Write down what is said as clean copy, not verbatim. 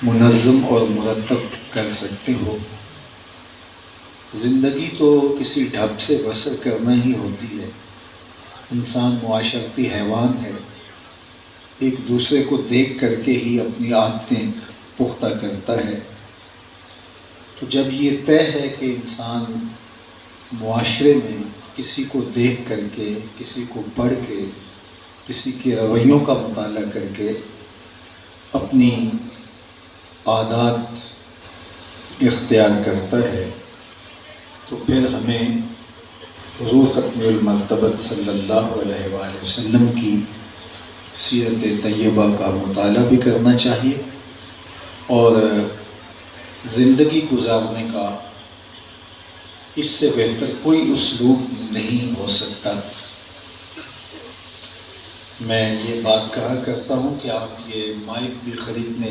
मुनज़्ज़म और मुरतब कर सकते हो। ज़िंदगी तो किसी ढब से बसर करना ही होती है। इंसान मुआशरती हैवान है, एक दूसरे को देख करके ही अपनी आदतें पुख्ता करता है। तो जब ये तय है कि इंसान मुआशरे में किसी को देख करके, किसी को पढ़ के, किसी के रवैयों का मुताला करके अपनी आदत इख्तियार करता है, तो फिर हमें हुज़ूर ख़त्मुल मर्तबत सल्लल्लाहु अलैहि वसल्लम की सीरत तैयबा का मुताला भी करना चाहिए और ज़िंदगी गुजारने का इससे बेहतर कोई उसलूब नहीं हो सकता। मैं ये बात कहा करता हूँ कि आप ये माइक भी ख़रीदने